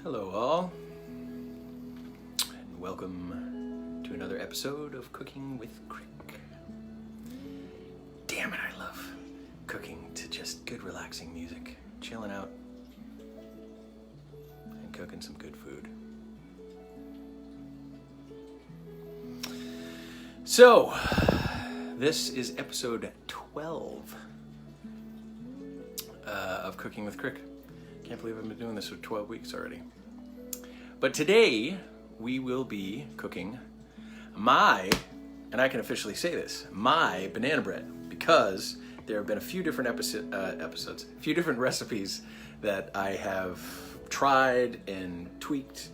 Hello all, and welcome to another episode of Cooking with Crick. Damn it, I love cooking to just good relaxing music, chilling out, and cooking some good food. So, this is episode 12 of Cooking with Crick. Can't believe I've been doing this for 12 weeks already. But today, we will be cooking and I can officially say this, my banana bread, because there have been a few different episodes, a few different recipes that I have tried and tweaked,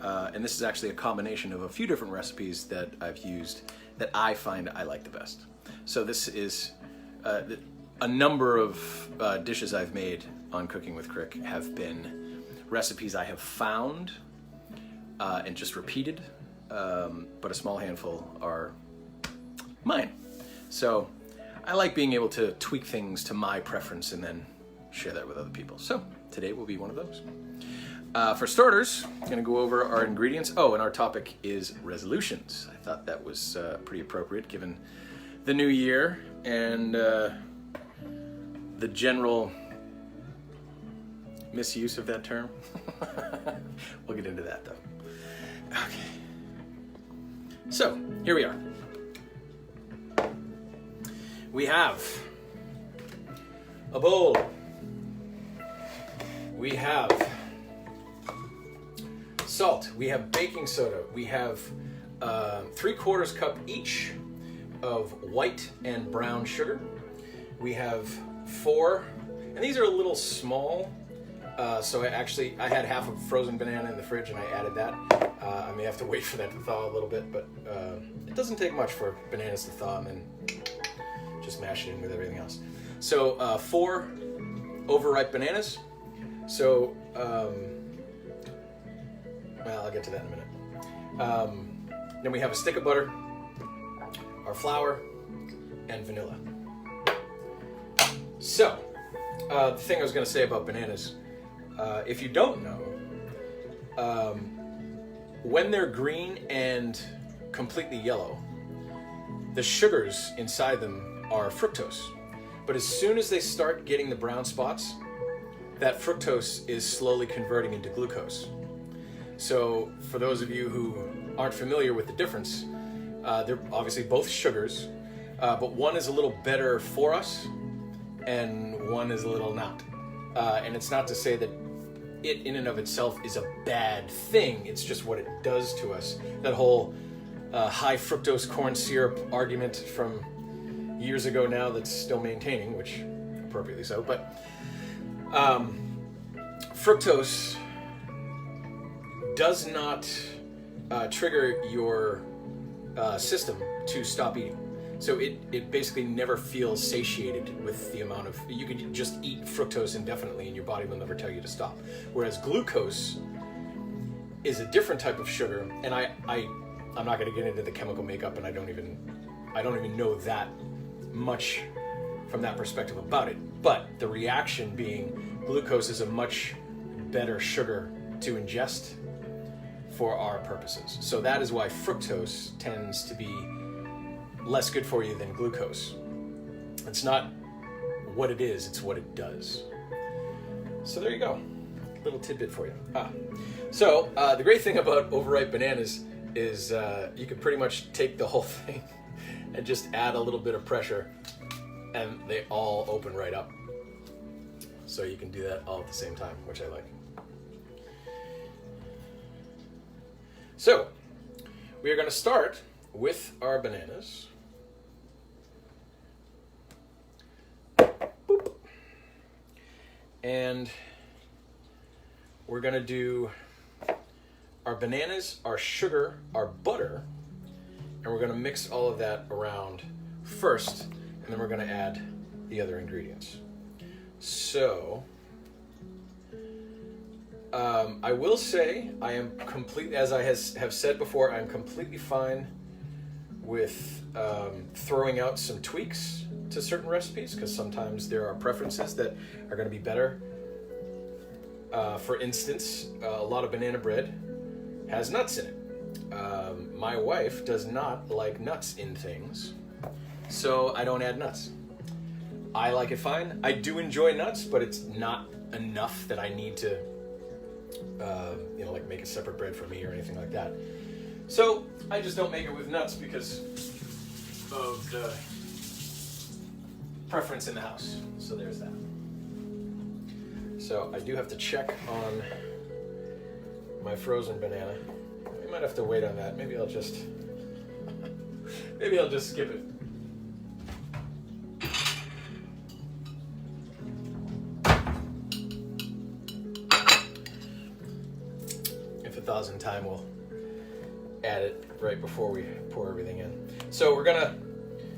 and this is actually a combination of a few different recipes that I've used that I find I like the best. So this is a number of dishes I've made on Cooking with Crick have been recipes I have found and just repeated, but a small handful are mine. So I like being able to tweak things to my preference and then share that with other people. So today will be one of those. For starters, I'm going to go over our ingredients. Oh, and our topic is resolutions. I thought that was pretty appropriate given the new year and the general misuse of that term. We'll get into that though. Okay. So, here we are. We have a bowl. We have salt. We have baking soda. We have 3/4 cup each of white and brown sugar. We have 4, and these are a little small. So I had half a frozen banana in the fridge and I added that. I may have to wait for that to thaw a little bit, but it doesn't take much for bananas to thaw and then just mash it in with everything else. So 4 overripe bananas. So, well, I'll get to that in a minute. Then we have a stick of butter, our flour, and vanilla. So, the thing I was going to say about bananas, if you don't know, when they're green and completely yellow, the sugars inside them are fructose. But as soon as they start getting the brown spots, that fructose is slowly converting into glucose. So for those of you who aren't familiar with the difference, they're obviously both sugars, but one is a little better for us and one is a little not. And it's not to say that it in and of itself is a bad thing, it's just what it does to us. That whole high fructose corn syrup argument from years ago now that's still maintaining, which appropriately so, but fructose does not trigger your system to stop eating. So it basically never feels satiated with the amount of, you can just eat fructose indefinitely and your body will never tell you to stop. Whereas glucose is a different type of sugar, and I'm not going to get into the chemical makeup, and I don't even know that much from that perspective about it. But the reaction being, glucose is a much better sugar to ingest for our purposes. So that is why fructose tends to be less good for you than glucose. It's not what it is, it's what it does. So there you go, little tidbit for you. So the great thing about overripe bananas is you can pretty much take the whole thing and just add a little bit of pressure and they all open right up. So you can do that all at the same time, which I like. So we are going to start with our bananas. Boop. And we're going to do our bananas, our sugar, our butter, and we're going to mix all of that around first, and then we're going to add the other ingredients. So I will say I am completely, as I have said before, I'm completely fine with throwing out some tweaks to certain recipes, because sometimes there are preferences that are going to be better For instance, a lot of banana bread has nuts in it. My wife does not like nuts in things, so I don't add nuts. I like it fine. I do enjoy nuts, but it's not enough that I need to, like make a separate bread for me or anything like that. So I just don't make it with nuts because of the preference in the house. So there's that. So I do have to check on my frozen banana. We might have to wait on that. Maybe I'll just skip it. If a thousand time, we'll add it right before we pour everything in. So we're gonna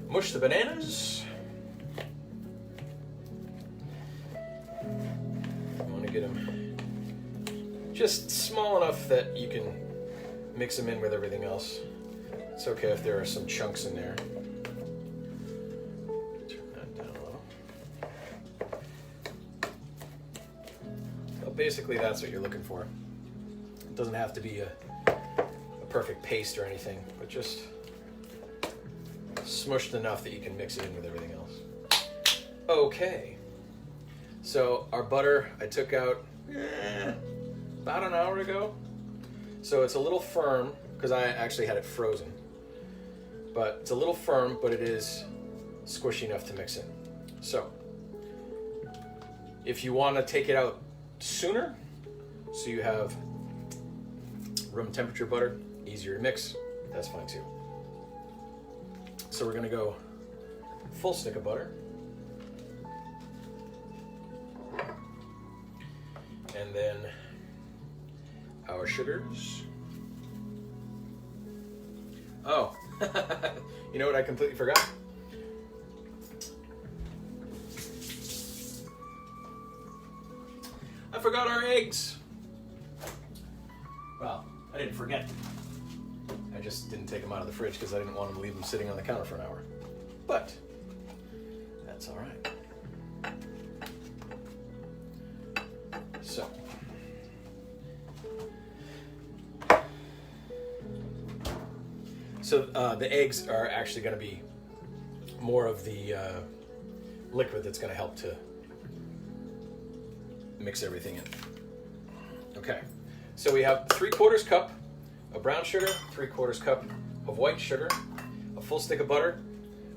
mush the bananas. Get them just small enough that you can mix them in with everything else. It's okay if there are some chunks in there. Turn that down a little. So basically that's what you're looking for. It doesn't have to be a perfect paste or anything, but just smushed enough that you can mix it in with everything else. Okay. So our butter I took out about an hour ago. So it's a little firm because I actually had it frozen. But it's a little firm, but it is squishy enough to mix in. So if you want to take it out sooner, so you have room temperature butter, easier to mix, that's fine too. So we're going to go full stick of butter. And then our sugars. Oh, you know what I completely forgot? I forgot our eggs. Well, I didn't forget. I just didn't take them out of the fridge because I didn't want to leave them sitting on the counter for an hour. But that's all right. So the eggs are actually going to be more of the liquid that's going to help to mix everything in. Okay, so we have 3/4 cup of brown sugar, 3/4 cup of white sugar, a full stick of butter,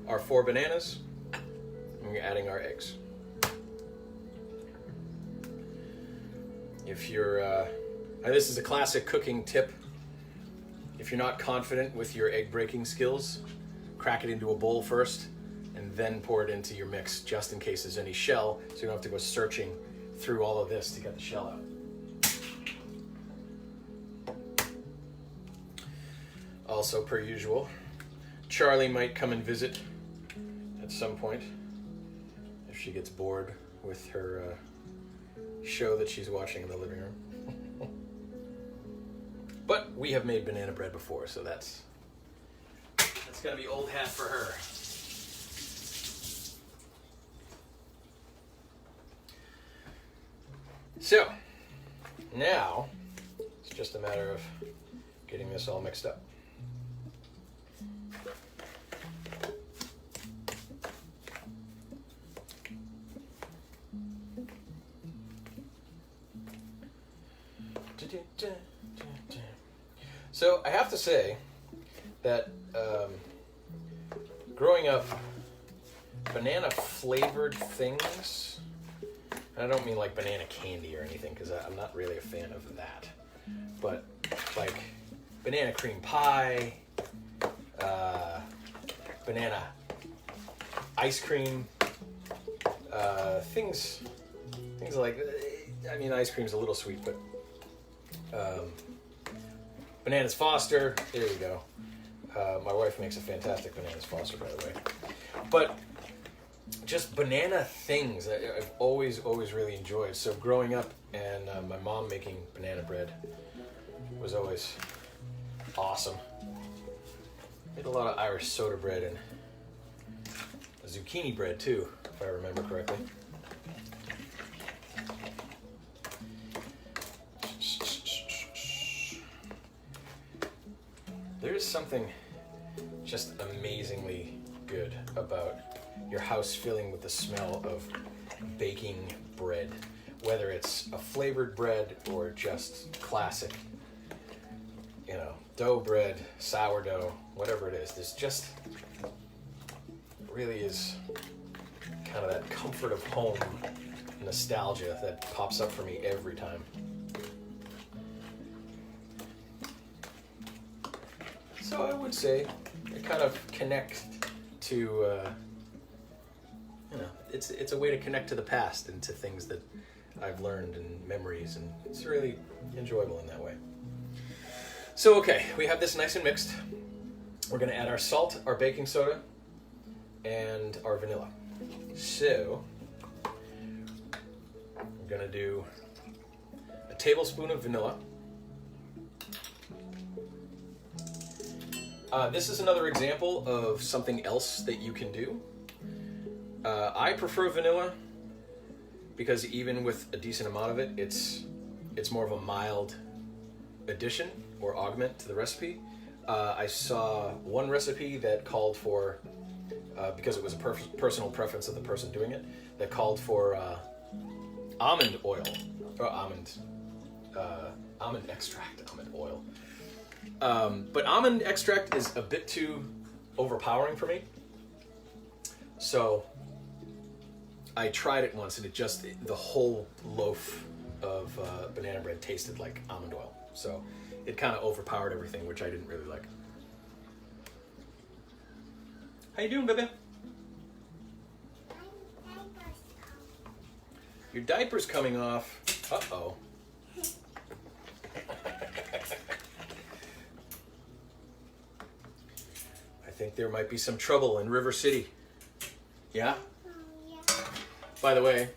our 4 bananas, and we're adding our eggs. If you're, this is a classic cooking tip. If you're not confident with your egg breaking skills, crack it into a bowl first and then pour it into your mix just in case there's any shell, so you don't have to go searching through all of this to get the shell out. Also, per usual, Charlie might come and visit at some point if she gets bored with her show that she's watching in the living room. But we have made banana bread before, so that's gonna be old hat for her. So now it's just a matter of getting this all mixed up. So I have to say that growing up, banana flavored things, and I don't mean like banana candy or anything because I'm not really a fan of that, but like banana cream pie, banana ice cream, things like, I mean, ice cream's a little sweet, but Bananas Foster, there you go. My wife makes a fantastic Bananas Foster, by the way. But just banana things I've always really enjoyed. So growing up and my mom making banana bread was always awesome. Made a lot of Irish soda bread and zucchini bread too, if I remember correctly. There's something just amazingly good about your house filling with the smell of baking bread, whether it's a flavored bread or just classic, you know, dough bread, sourdough, whatever it is. There's just really is kind of that comfort of home nostalgia that pops up for me every time. So I would say I kind of connect to, you know, it's a way to connect to the past and to things that I've learned and memories, and it's really enjoyable in that way. So okay, we have this nice and mixed. We're gonna add our salt, our baking soda, and our vanilla. So we're gonna do a tablespoon of vanilla. This is another example of something else that you can do. I prefer vanilla because even with a decent amount of it, it's more of a mild addition or augment to the recipe. I saw one recipe that called for, because it was a personal preference of the person doing it, that called for almond oil, or almond extract, almond oil. But almond extract is a bit too overpowering for me. So I tried it once and the whole loaf of banana bread tasted like almond oil. So it kind of overpowered everything, which I didn't really like. How you doing, baby? Your diaper's coming off. Uh-oh. I think there might be some trouble in River City. Yeah? Yeah. By the way,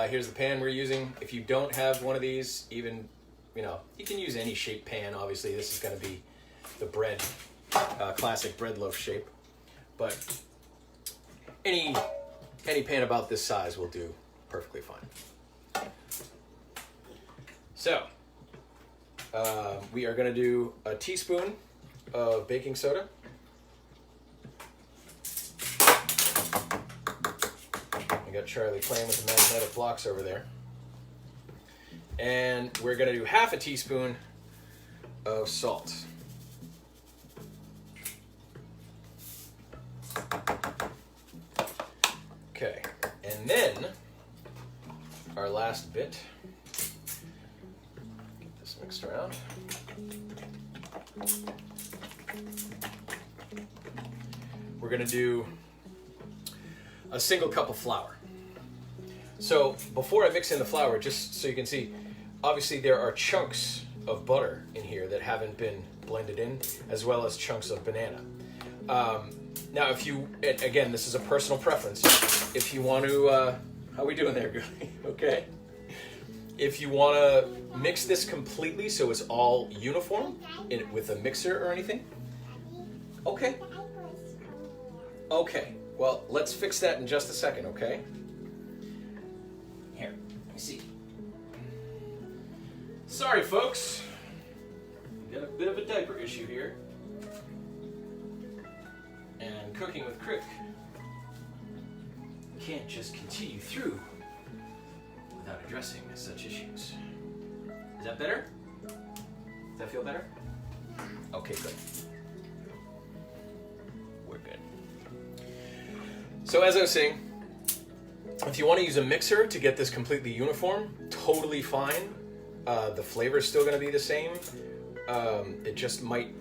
here's the pan we're using. If you don't have one of these, even, you know, you can use any shaped pan. Obviously, this is going to be the bread, classic bread loaf shape. But any pan about this size will do perfectly fine. So, we are going to do a teaspoon of baking soda. I got Charlie playing with the magnetic blocks over there. And we're going to do half a teaspoon of salt. Okay, and then our last bit. Get this mixed around. We're going to do a single cup of flour. So before I mix in the flour, just so you can see, obviously there are chunks of butter in here that haven't been blended in, as well as chunks of banana. Now, if you, again, this is a personal preference. If you want to, how are we doing there, Gilly? Okay. If you want to mix this completely so it's all uniform with a mixer or anything, okay. Okay, well, let's fix that in just a second, okay? Here, let me see. Sorry, folks. Got a bit of a diaper issue here. And cooking with Crick can't just continue through without addressing such issues. Is that better? Does that feel better? Okay, good. We're good. So as I was saying, if you want to use a mixer to get this completely uniform, totally fine. The flavor is still going to be the same. It just might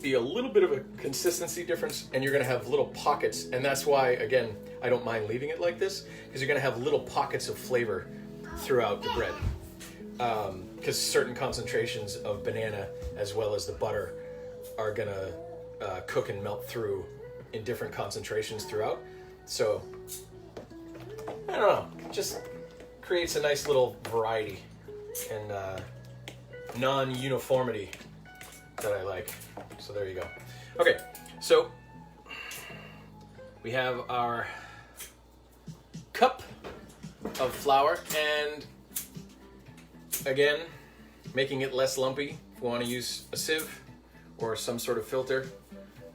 be a little bit of a consistency difference, and you're going to have little pockets, and that's why, again, I don't mind leaving it like this, because you're going to have little pockets of flavor throughout the bread, because certain concentrations of banana as well as the butter are going to cook and melt through in different concentrations throughout. So I don't know, just creates a nice little variety and non-uniformity that I like. So there you go. Okay, so we have our cup of flour, and again, making it less lumpy. If we want to use a sieve or some sort of filter,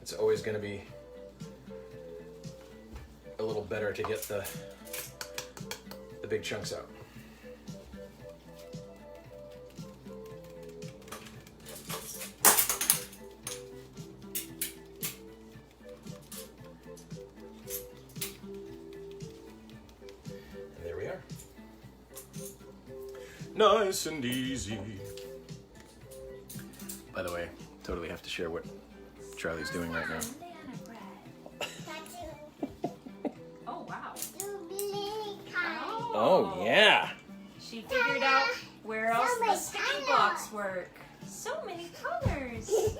it's always going to be a little better to get the big chunks out. And there we are. Nice and easy. By the way, totally have to share what Charlie's doing right now. Oh, wow. Oh, yeah. She figured out where else the sticky blocks work. So many colors. So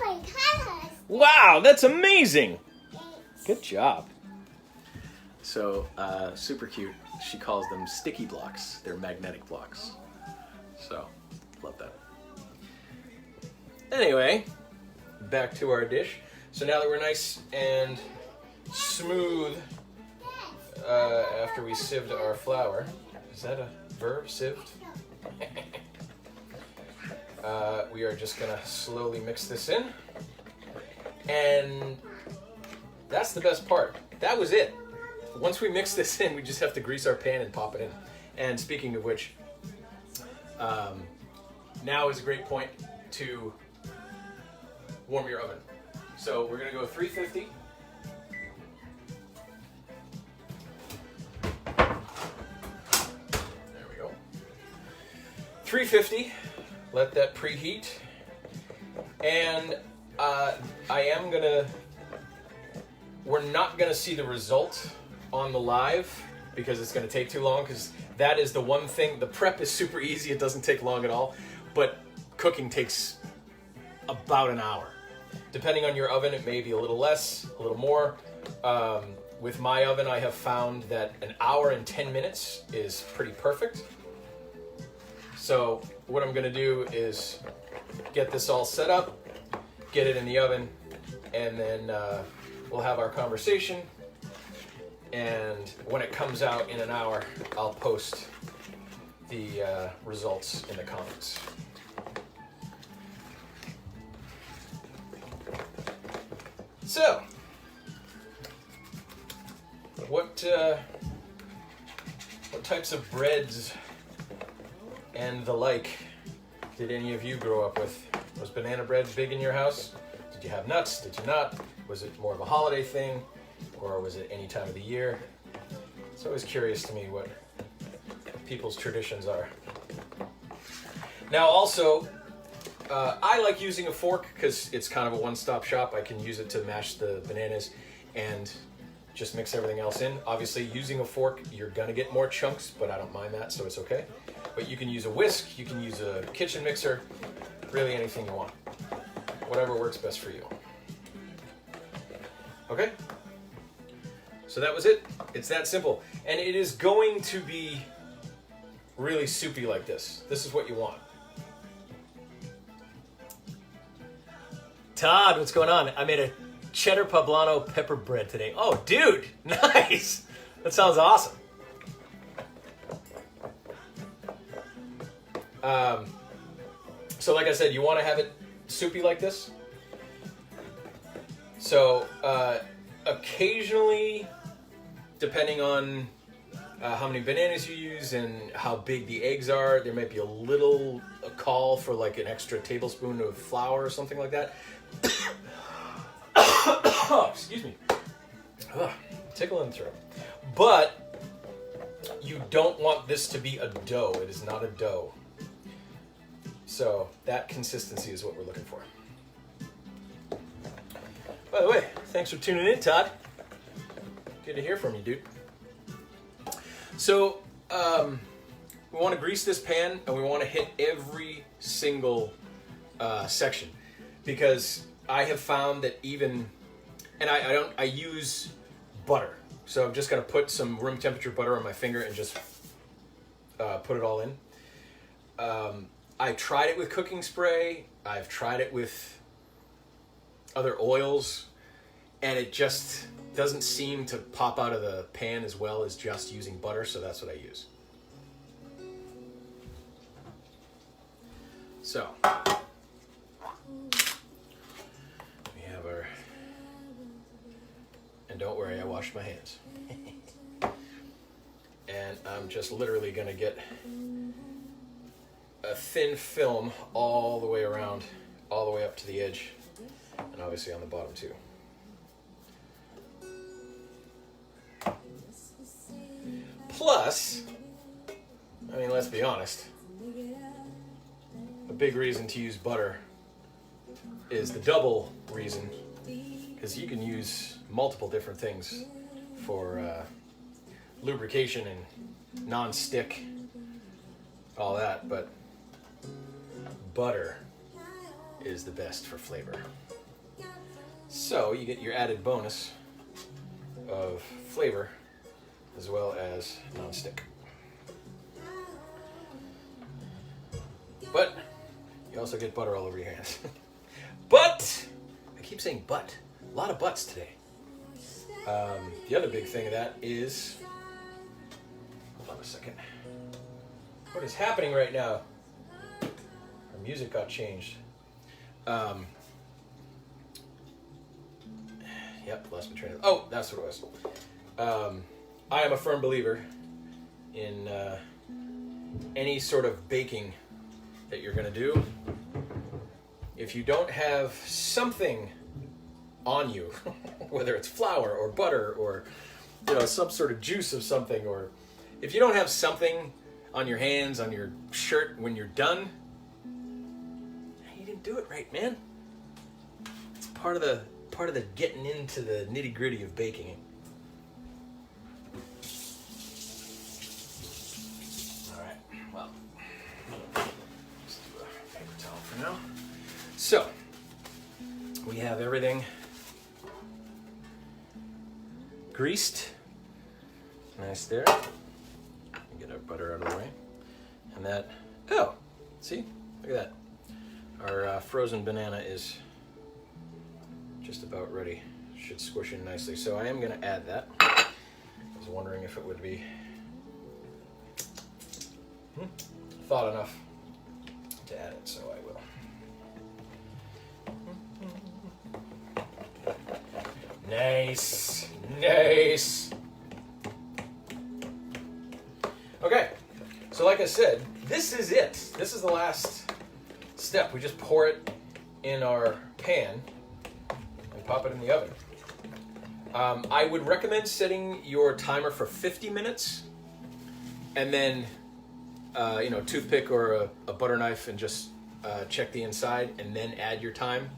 many colors. Wow, that's amazing. Good job. So, super cute. She calls them sticky blocks. They're magnetic blocks. So, love that. Anyway, back to our dish. So now that we're nice and smooth after we sieved our flour. Is that a verb, sieved? We are just gonna slowly mix this in. And that's the best part. That was it. Once we mix this in, we just have to grease our pan and pop it in. And speaking of which, now is a great point to warm your oven. So we're gonna go 350. There we go. 350, let that preheat. And we're not gonna see the result on the live because it's gonna take too long, because that is the one thing. The prep is super easy, it doesn't take long at all, but cooking takes about an hour. Depending on your oven, it may be a little less, a little more. With my oven, I have found that an hour and 10 minutes is pretty perfect. So what I'm gonna do is get this all set up, get it in the oven, and then we'll have our conversation. And when it comes out in an hour, I'll post the results in the comments. So, what types of breads and the like did any of you grow up with? Was banana bread big in your house? Did you have nuts? Did you not? Was it more of a holiday thing, or was it any time of the year? It's always curious to me what people's traditions are. Now also, I like using a fork because it's kind of a one-stop shop. I can use it to mash the bananas and just mix everything else in. Obviously, using a fork, you're gonna get more chunks, but I don't mind that, so it's okay. But you can use a whisk, you can use a kitchen mixer, really anything you want. Whatever works best for you. Okay? So that was it. It's that simple. And it is going to be really soupy like this. This is what you want. Todd, what's going on? I made a cheddar poblano pepper bread today. Oh, dude, nice. That sounds awesome. So like I said, you want to have it soupy like this. So occasionally, depending on how many bananas you use and how big the eggs are, there might be a call for like an extra tablespoon of flour or something like that. Oh, excuse me. Ugh, tickle in the throat. But you don't want this to be a dough. It is not a dough. So that consistency is what we're looking for. By the way, thanks for tuning in, Todd. Good to hear from you, dude. So we want to grease this pan, and we want to hit every single section, because I have found that I use butter. So I'm just going to put some room temperature butter on my finger and just put it all in. I tried it with cooking spray. I've tried it with other oils, and it just doesn't seem to pop out of the pan as well as just using butter, so that's what I use. So, don't worry, I washed my hands. And I'm just literally going to get a thin film all the way around, all the way up to the edge, and obviously on the bottom too. Plus, I mean, let's be honest, a big reason to use butter is the double reason, because you can use multiple different things for lubrication and non-stick, all that, but butter is the best for flavor. So you get your added bonus of flavor as well as non-stick. But you also get butter all over your hands. But, I keep saying but, a lot of buts today. The other big thing of that is, hold on a second. What is happening right now? Our music got changed. Yep, lost my train of. Oh, that's what it was. I am a firm believer in any sort of baking that you're going to do. If you don't have something on you, whether it's flour or butter or some sort of juice of something, or if you don't have something on your hands, on your shirt when you're done, you didn't do it right, man. It's part of the getting into the nitty-gritty of baking. All right, well, let's do a paper towel for now. So, we have everything greased. Nice there. Get our butter out of the way. And that, oh, see, look at that. Our frozen banana is just about ready. Should squish in nicely. So I am going to add that. I was wondering if it would be thought enough to add it, so I will. Nice, nice. Okay, so like I said, this is it. This is the last step. We just pour it in our pan and pop it in the oven. I would recommend setting your timer for 50 minutes and then, toothpick or a butter knife and just check the inside and then add your time.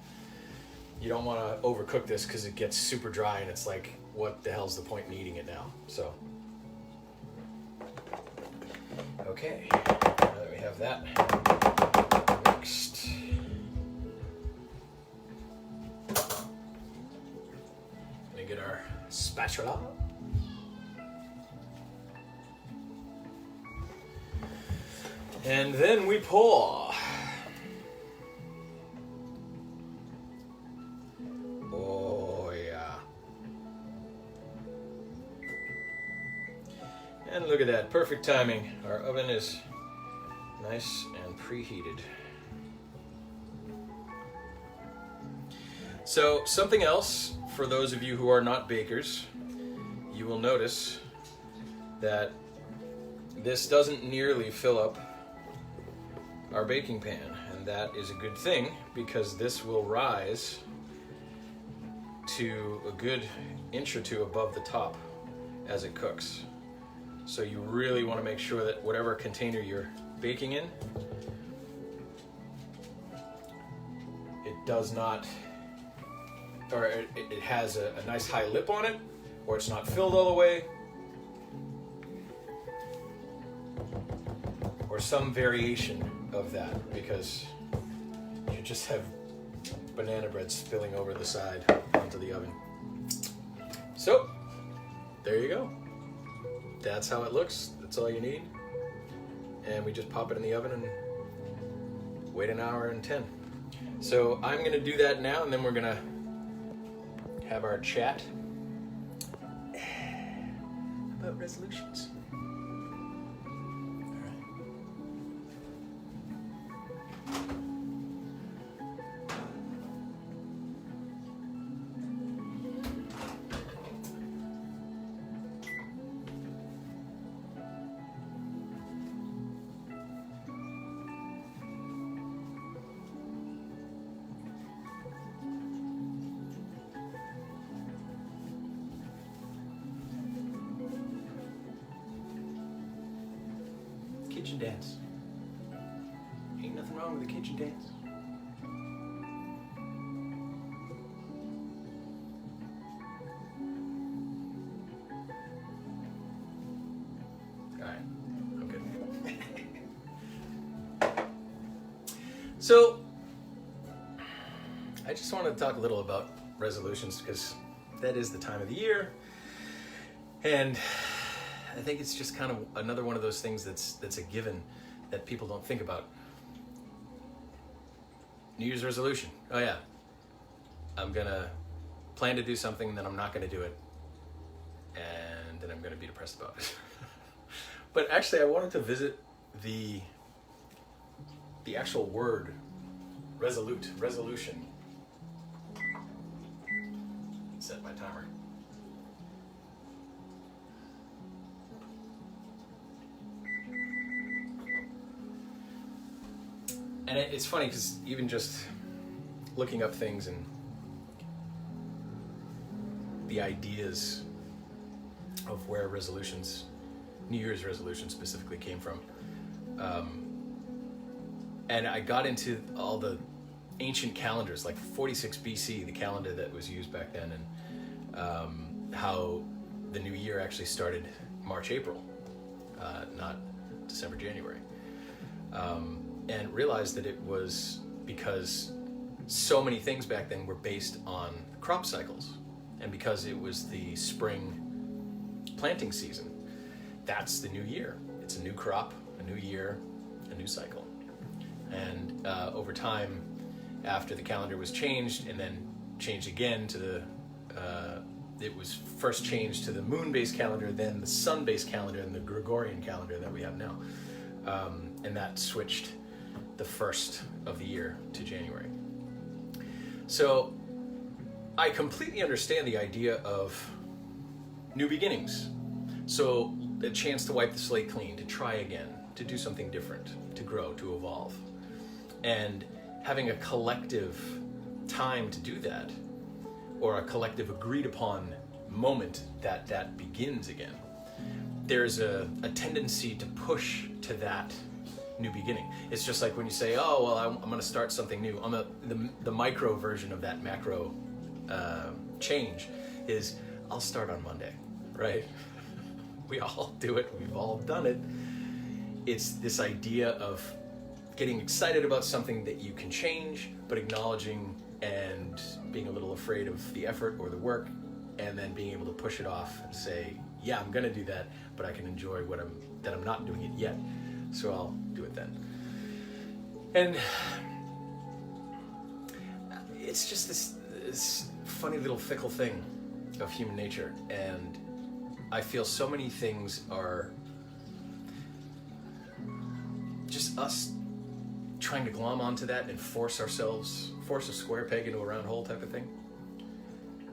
You don't want to overcook this because it gets super dry and it's like, what the hell's the point in eating it now? So, okay, now that we have that mixed, let me get our spatula. And then we pour. Oh, yeah. And look at that, perfect timing. Our oven is nice and preheated. So, something else for those of you who are not bakers, you will notice that this doesn't nearly fill up our baking pan, and that is a good thing because this will rise to a good inch or two above the top as it cooks. So you really want to make sure that whatever container you're baking in, it does not, or it has a nice high lip on it, or it's not filled all the way, or some variation of that, because you just have banana bread spilling over the side onto the oven. So, there you go. That's how it looks. That's all you need. And we just pop it in the oven and wait an hour and 10. So I'm gonna do that now, and then we're gonna have our chat about resolutions. kitchen dance. Ain't nothing wrong with a kitchen dance. Alright, I'm good. So, I just wanted to talk a little about resolutions because that is the time of the year. And I think it's just kind of another one of those things that's a given that people don't think about. New Year's resolution. Oh yeah, I'm gonna plan to do something, then I'm not gonna do it, and then I'm gonna be depressed about it. But actually, I wanted to visit the actual word resolution. Set my timer. And it's funny because even just looking up things and the ideas of where resolutions, New Year's resolutions specifically came from. And I got into all the ancient calendars, like 46 BC, the calendar that was used back then, and how the new year actually started March, April, not December, January. And realized that it was because so many things back then were based on crop cycles. And because it was the spring planting season, that's the new year. It's a new crop, a new year, a new cycle. And over time, after the calendar was changed and then changed again to the, it was first changed to the moon-based calendar, then the sun-based calendar, and the Gregorian calendar that we have now. And that switched the first of the year to January. So I completely understand the idea of new beginnings. So a chance to wipe the slate clean, to try again, to do something different, to grow, to evolve. And having a collective time to do that, or a collective agreed upon moment that begins again, there's a tendency to push to that new beginning. It's just like when you say, oh, well, I'm going to start something new. The micro version of that macro change is, I'll start on Monday, right? We all do it. We've all done it. It's this idea of getting excited about something that you can change, but acknowledging and being a little afraid of the effort or the work, and then being able to push it off and say, yeah, I'm going to do that, but I can enjoy that I'm not doing it yet. So I'll do it then. And it's just this funny little fickle thing of human nature. And I feel so many things are just us trying to glom onto that and force a square peg into a round hole type of thing.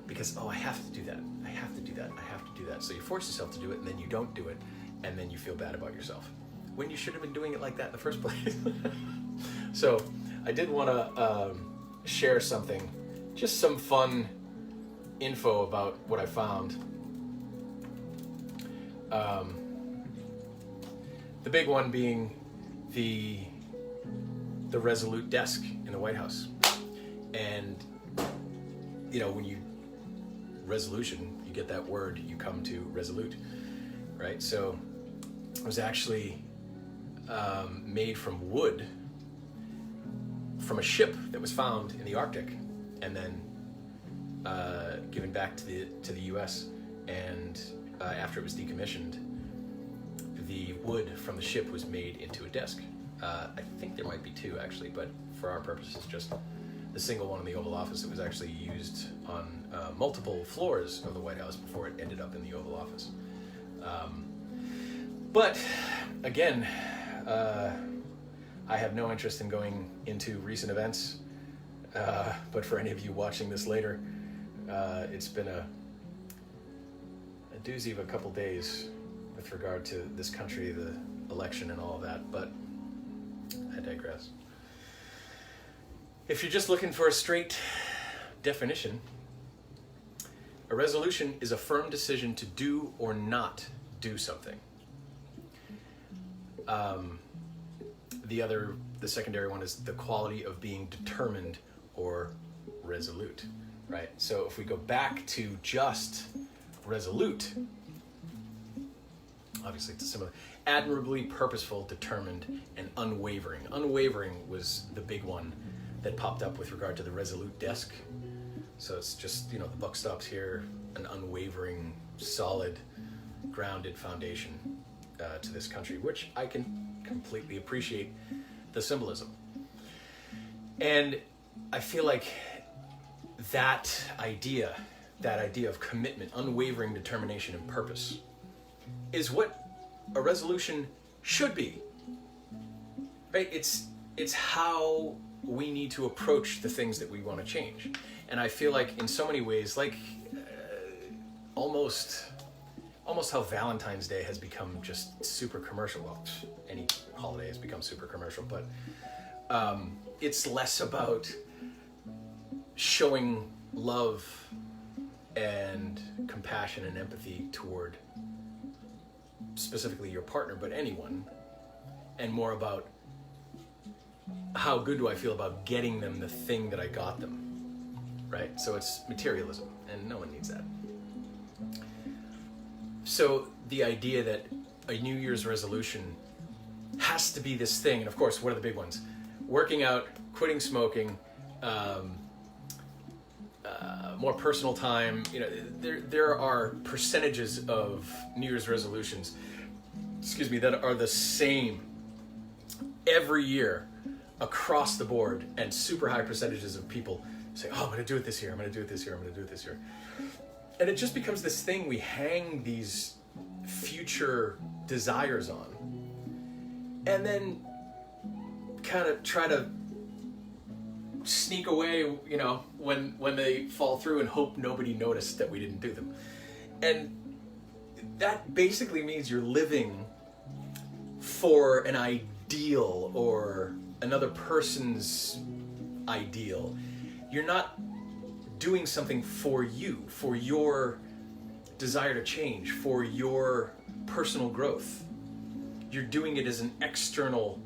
Because, oh, I have to do that. I have to do that. I have to do that. So you force yourself to do it, and then you don't do it, and then you feel bad about yourself, when you should have been doing it like that in the first place. So I did want to share something, just some fun info about what I found. The big one being the Resolute desk in the White House. And, you know, when you resolution, you get that word, you come to resolute, right? So it was actually made from wood from a ship that was found in the Arctic, and then given back to the U.S. And after it was decommissioned, the wood from the ship was made into a desk. I think there might be two actually, but for our purposes, just the single one in the Oval Office. It was actually used on multiple floors of the White House before it ended up in the Oval Office. But again, I have no interest in going into recent events, but for any of you watching this later, it's been a doozy of a couple days with regard to this country, the election and all of that, but I digress. If you're just looking for a straight definition, a resolution is a firm decision to do or not do something. the secondary one is the quality of being determined or resolute, right? So if we go back to just resolute, obviously it's a similar, admirably purposeful, determined, and unwavering. Unwavering was the big one that popped up with regard to the resolute desk. So it's just, the buck stops here, an unwavering, solid, grounded foundation to this country, which I can completely appreciate the symbolism. And I feel like that idea of commitment, unwavering determination and purpose is what a resolution should be, right? It's how we need to approach the things that we want to change. And I feel like in so many ways, like almost how Valentine's Day has become just super commercial. Well, any holiday has become super commercial, but it's less about showing love and compassion and empathy toward specifically your partner, but anyone, and more about how good do I feel about getting them the thing that I got them, right? So it's materialism, and no one needs that. So the idea that a New Year's resolution has to be this thing, and of course, what are the big ones? Working out, quitting smoking, more personal time. There are percentages of New Year's resolutions, that are the same every year across the board, and super high percentages of people say, oh, I'm going to do it this year, I'm going to do it this year, I'm going to do it this year. And it just becomes this thing we hang these future desires on, and then kind of try to sneak away, when they fall through, and hope nobody noticed that we didn't do them. And that basically means you're living for an ideal or another person's ideal. You're not doing something for you, for your desire to change, for your personal growth. You're doing it as an external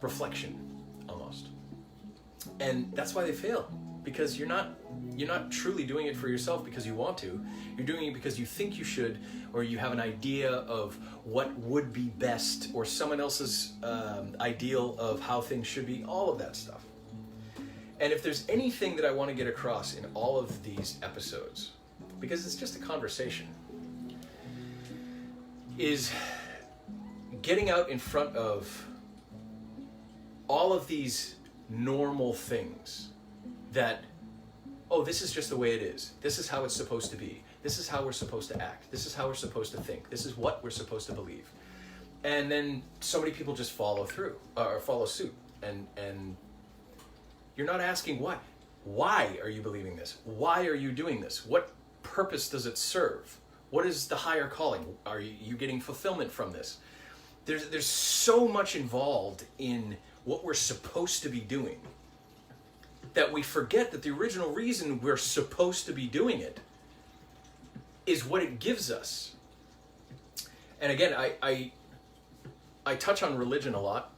reflection, almost. And that's why they fail, because you're not truly doing it for yourself because you want to. You're doing it because you think you should, or you have an idea of what would be best, or someone else's ideal of how things should be, all of that stuff. And if there's anything that I want to get across in all of these episodes, because it's just a conversation, is getting out in front of all of these normal things that, oh, this is just the way it is. This is how it's supposed to be. This is how we're supposed to act. This is how we're supposed to think. This is what we're supposed to believe. And then so many people just follow through, or follow suit. And you're not asking why. Why are you believing this? Why are you doing this? What purpose does it serve? What is the higher calling? Are you getting fulfillment from this? There's so much involved in what we're supposed to be doing that we forget that the original reason we're supposed to be doing it is what it gives us. And again, I touch on religion a lot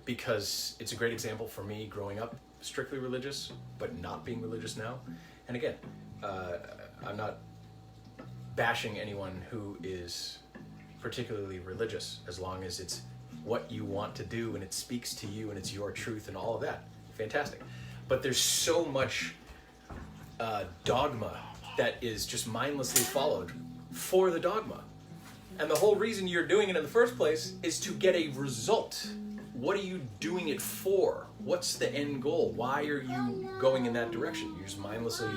because it's a great example for me growing up strictly religious, but not being religious now. And again, I'm not bashing anyone who is particularly religious, as long as it's what you want to do and it speaks to you and it's your truth and all of that. Fantastic. But there's so much dogma that is just mindlessly followed for the dogma. And the whole reason you're doing it in the first place is to get a result. What are you doing it for? What's the end goal? Why are you going in that direction? You're just mindlessly...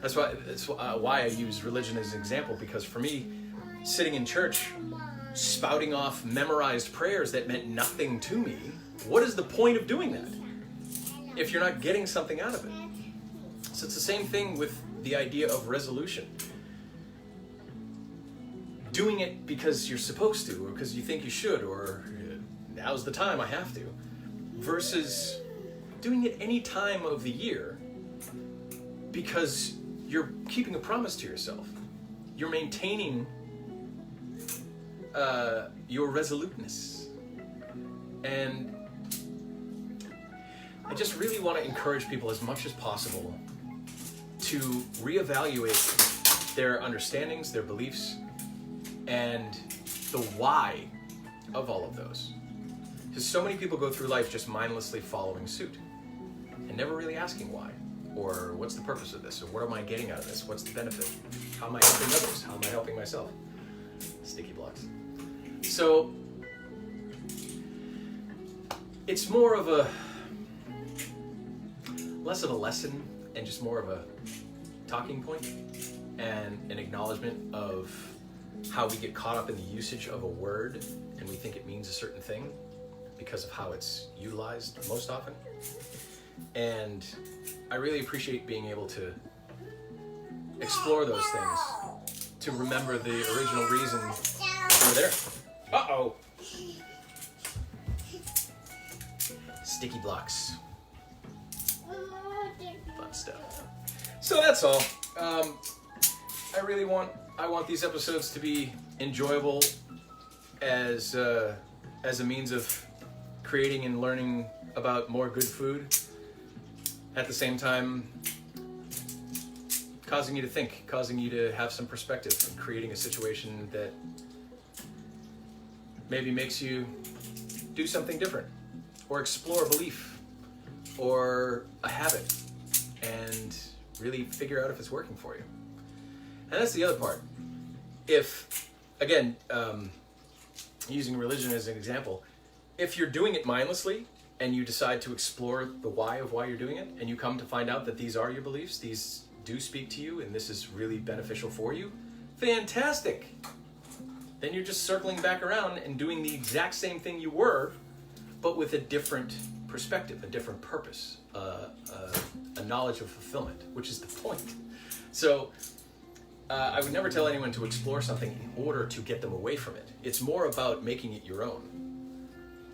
That's why I use religion as an example, because for me, sitting in church, spouting off memorized prayers that meant nothing to me, what is the point of doing that if you're not getting something out of it? So it's the same thing with the idea of resolution. Doing it because you're supposed to, or because you think you should, or now's the time I have to, versus doing it any time of the year because you're keeping a promise to yourself. You're maintaining your resoluteness. And I just really want to encourage people as much as possible to reevaluate their understandings, their beliefs, and the why of all of those. Because so many people go through life just mindlessly following suit and never really asking why, or what's the purpose of this, or what am I getting out of this, what's the benefit, how am I helping others, how am I helping myself? Sticky blocks. So it's more of a, less of a lesson and just more of a talking point and an acknowledgement of how we get caught up in the usage of a word and we think it means a certain thing because of how it's utilized most often. And I really appreciate being able to explore those things, to remember the original reason we were there. Uh-oh. Sticky blocks. Fun stuff. So that's all. I want these episodes to be enjoyable as a means of creating and learning about more good food. At the same time, causing you to think, causing you to have some perspective, and creating a situation that maybe makes you do something different, or explore a belief, or a habit, and really figure out if it's working for you. And that's the other part. If, again, using religion as an example, if you're doing it mindlessly, and you decide to explore the why of why you're doing it, and you come to find out that these are your beliefs, these do speak to you, and this is really beneficial for you, fantastic! Then you're just circling back around and doing the exact same thing you were, but with a different perspective, a different purpose, a knowledge of fulfillment, which is the point. So I would never tell anyone to explore something in order to get them away from it. It's more about making it your own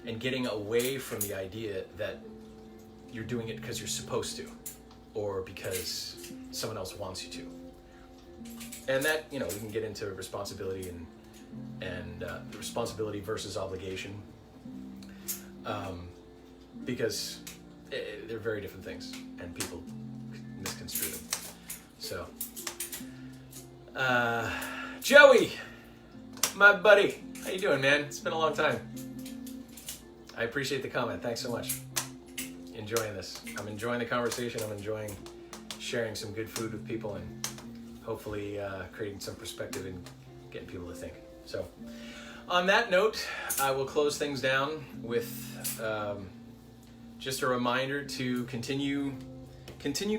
and getting away from the idea that you're doing it because you're supposed to, or because someone else wants you to. And that, we can get into responsibility and responsibility versus obligation, because they're very different things, and people misconstrue them. So, Joey, my buddy, how you doing, man? It's been a long time. I appreciate the comment. Thanks so much. Enjoying this. I'm enjoying the conversation. I'm enjoying sharing some good food with people and hopefully creating some perspective and getting people to think. So on that note, I will close things down with just a reminder to continue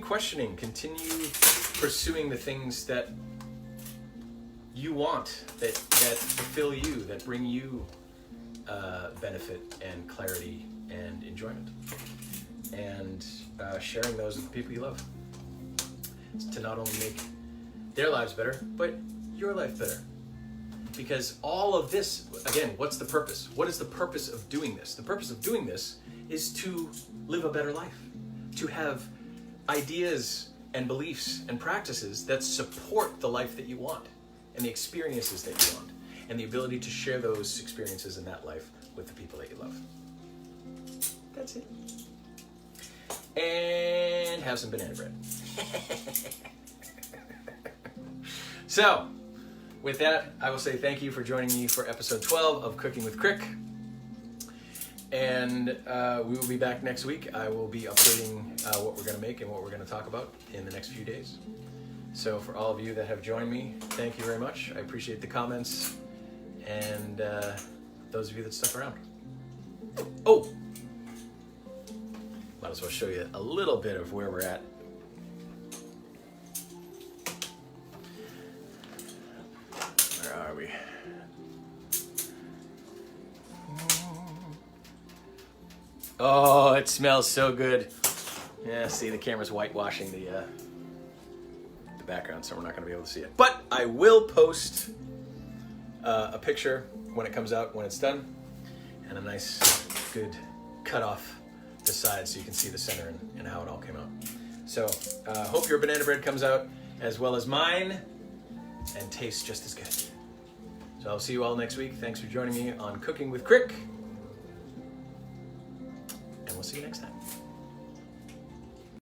questioning, continue pursuing the things that you want, that fulfill you, that bring you benefit and clarity and enjoyment, and sharing those with the people you love, to not only make their lives better, but your life better. Because all of this, again, what's the purpose? What is the purpose of doing this? The purpose of doing this is to live a better life, to have ideas and beliefs and practices that support the life that you want and the experiences that you want, and the ability to share those experiences in that life with the people that you love. That's it. And have some banana bread. So, with that, I will say thank you for joining me for episode 12 of Cooking with Crick. And we will be back next week. I will be updating what we're going to make and what we're going to talk about in the next few days. So for all of you that have joined me, thank you very much. I appreciate the comments and those of you that stuck around. Oh! Might as well show you a little bit of where we're at. Where are we? Oh, it smells so good. Yeah, see, the camera's whitewashing the background, so we're not going to be able to see it. But I will post a picture when it comes out, when it's done, and a nice, good cut off the sides so you can see the center and how it all came out. So, hope your banana bread comes out as well as mine and tastes just as good. So I'll see you all next week. Thanks for joining me on Cooking with Crick. And we'll see you next time.